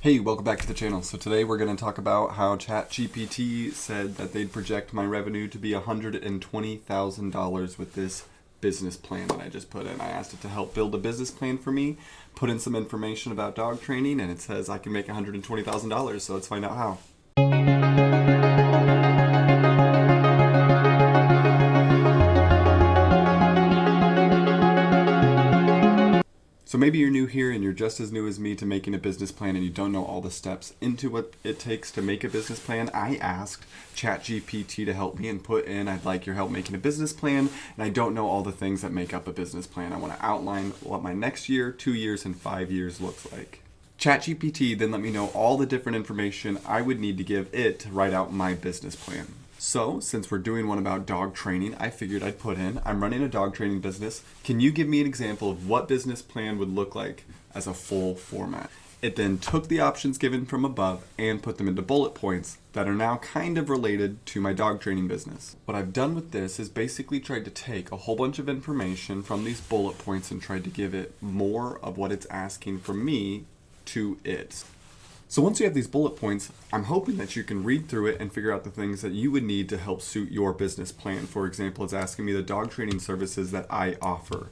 Hey, welcome back to the channel. So today we're going to talk about how ChatGPT said that they'd project my revenue to be $120,000 with this business plan that I just put in. I asked it to help build a business plan for me, put in some information about dog training, and it says I can make $120,000. So let's find out how. So maybe you're new here and you're just as new as me to making a business plan and you don't know all the steps into what it takes to make a business plan. I asked ChatGPT to help me and put in, I'd like your help making a business plan, and I don't know all the things that make up a business plan. I want to outline what my next year, 2 years, and 5 years looks like. ChatGPT then let me know all the different information I would need to give it to write out my business plan. So, since we're doing one about dog training, I figured I'd put in, I'm running a dog training business. Can you give me an example of what business plan would look like as a full format? It then took the options given from above and put them into bullet points that are now kind of related to my dog training business. What I've done with this is basically tried to take a whole bunch of information from these bullet points and tried to give it more of what it's asking from me to it. So once you have these bullet points, I'm hoping that you can read through it and figure out the things that you would need to help suit your business plan. For example, it's asking me the dog training services that I offer.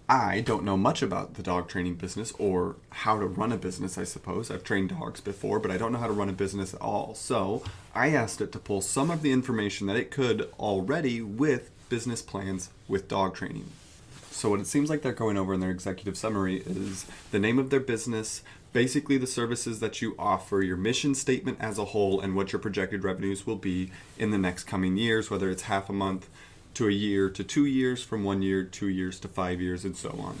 I don't know much about the dog training business or how to run a business, I suppose. I've trained dogs before, but I don't know how to run a business at all. So I asked it to pull some of the information that it could already with business plans with dog training. So what it seems like they're going over in their executive summary is the name of their business, basically the services that you offer, your mission statement as a whole, and what your projected revenues will be in the next coming years, whether it's half a month to a year to 2 years, from 1 year, 2 years to 5 years, and so on.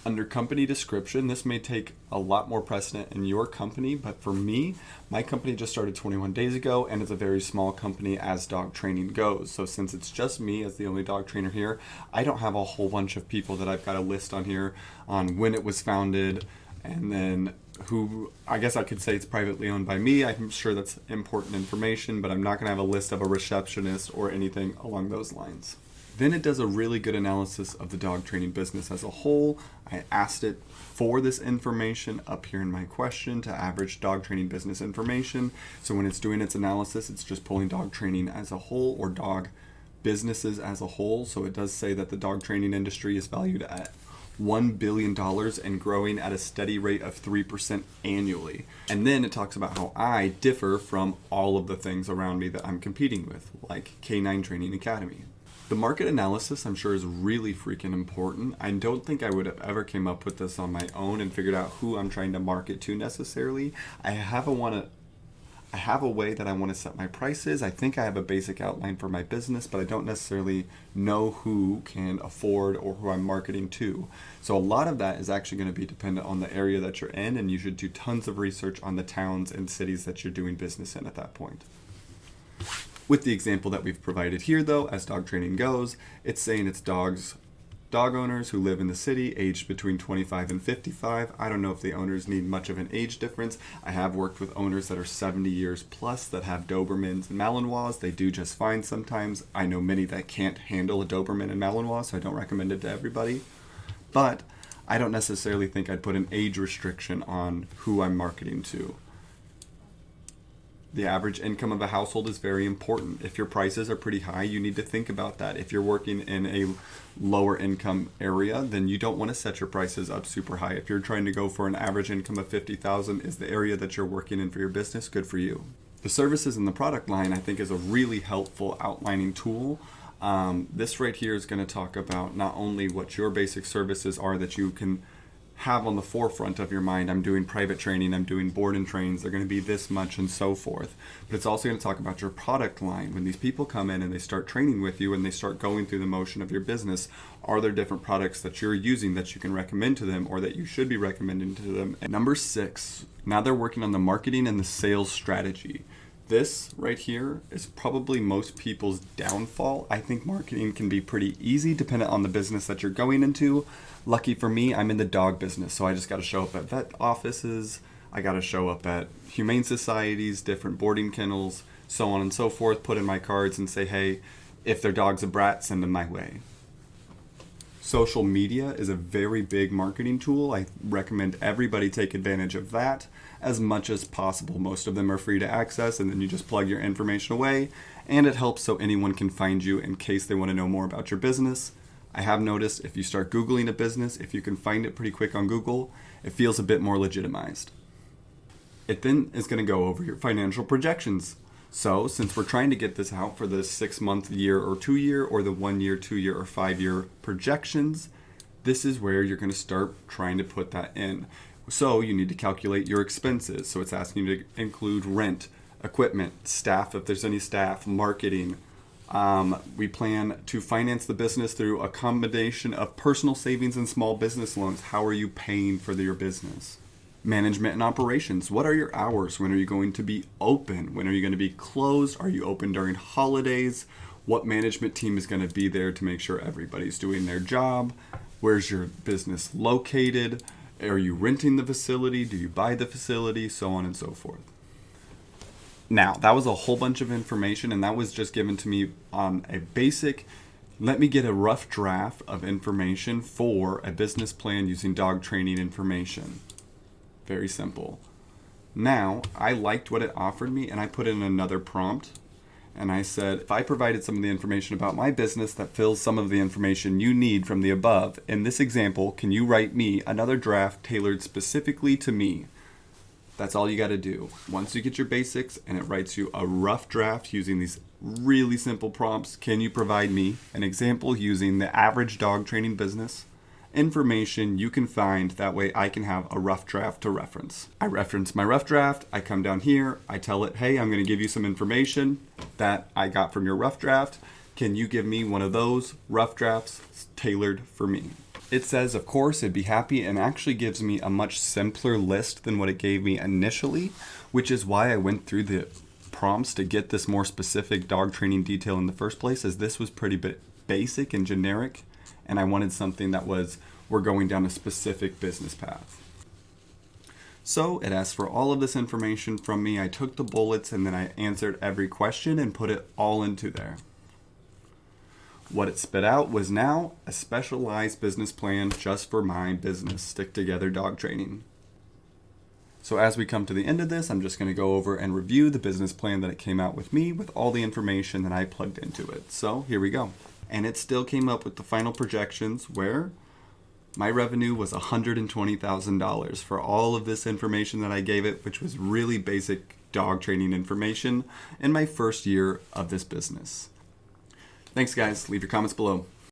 Under company description, this may take a lot more precedent in your company, but for me, my company just started 21 days ago and it's a very small company as dog training goes. So since it's just me as the only dog trainer here, I don't have a whole bunch of people that I've got a list on here on when it was founded and then who, I guess I could say it's privately owned by me. I'm sure that's important information, but I'm not going to have a list of a receptionist or anything along those lines. Then it does a really good analysis of the dog training business as a whole. I asked it for this information up here in my question to average dog training business information. So when it's doing its analysis, it's just pulling dog training as a whole or dog businesses as a whole. So it does say that the dog training industry is valued at $1 billion and growing at a steady rate of 3% annually. And then it talks about how I differ from all of the things around me that I'm competing with, like K9 Training Academy. The market analysis, I'm sure, is really freaking important. I don't think I would have ever came up with this on my own and figured out who I'm trying to market to necessarily. I have a way that I want to set my prices. I think I have a basic outline for my business, but I don't necessarily know who can afford or who I'm marketing to. So a lot of that is actually going to be dependent on the area that you're in, and you should do tons of research on the towns and cities that you're doing business in at that point. With the example that we've provided here, though, as dog training goes, it's saying it's dog owners who live in the city, aged between 25 and 55. I don't know if the owners need much of an age difference. I have worked with owners that are 70 years plus that have Dobermans and Malinois. They do just fine sometimes. I know many that can't handle a Doberman and Malinois, so I don't recommend it to everybody. But I don't necessarily think I'd put an age restriction on who I'm marketing to. The average income of a household is very important. If your prices are pretty high, you need to think about that. If you're working in a lower income area, then you don't want to set your prices up super high. If you're trying to go for an average income of $50,000 is the area that you're working in for your business, good for you. The services in the product line, I think, is a really helpful outlining tool. This right here is going to talk about not only what your basic services are that you can have on the forefront of your mind. I'm doing private training, I'm doing board and trains, they're going to be this much and so forth. But it's also going to talk about your product line. When these people come in and they start training with you and they start going through the motion of your business, are there different products that you're using that you can recommend to them or that you should be recommending to them? And number 6, now they're working on the marketing and the sales strategy. This right here is probably most people's downfall. I think marketing can be pretty easy depending on the business that you're going into. Lucky for me, I'm in the dog business, so I just got to show up at vet offices. I got to show up at humane societies, different boarding kennels, so on and so forth, put in my cards and say, hey, if their dog's a brat, send them my way. Social media is a very big marketing tool. I recommend everybody take advantage of that as much as possible. Most of them are free to access, and then you just plug your information away, and it helps so anyone can find you in case they want to know more about your business. I have noticed if you start Googling a business, if you can find it pretty quick on Google, it feels a bit more legitimized. It then is going to go over your financial projections. So since we're trying to get this out for the 6-month, year, or 2-year, or the 1 year, 2 year, or 5 year projections, this is where you're going to start trying to put that in. So you need to calculate your expenses. So it's asking you to include rent, equipment, staff if there's any staff, marketing. We plan to finance the business through a combination of personal savings and small business loans. How are you paying for your business? Management and operations. What are your hours? When are you going to be open? When are you going to be closed? Are you open during holidays? What management team is going to be there to make sure everybody's doing their job? Where's your business located? Are you renting the facility? Do you buy the facility? So on and so forth. Now, that was a whole bunch of information, and that was just given to me on a basic, let me get a rough draft of information for a business plan using dog training information. Very simple. Now, I liked what it offered me, and I put in another prompt, and I said, if I provided some of the information about my business that fills some of the information you need from the above, in this example, can you write me another draft tailored specifically to me? That's all you got to do. Once you get your basics and it writes you a rough draft using these really simple prompts, can you provide me an example using the average dog training business information you can find? That way I can have a rough draft to reference. I reference my rough draft. I come down here. I tell it, hey, I'm going to give you some information that I got from your rough draft. Can you give me one of those rough drafts tailored for me? It says, of course, it'd be happy, and actually gives me a much simpler list than what it gave me initially, which is why I went through the prompts to get this more specific dog training detail in the first place, as this was pretty basic and generic, and I wanted something that was, we're going down a specific business path. So it asked for all of this information from me. I took the bullets and then I answered every question and put it all into there. What it spit out was now a specialized business plan just for my business, Stick Together Dog Training. So as we come to the end of this, I'm just going to go over and review the business plan that it came out with me with all the information that I plugged into it. So here we go. And it still came up with the final projections where my revenue was $120,000 for all of this information that I gave it, which was really basic dog training information in my first year of this business. Thanks, guys. Leave your comments below.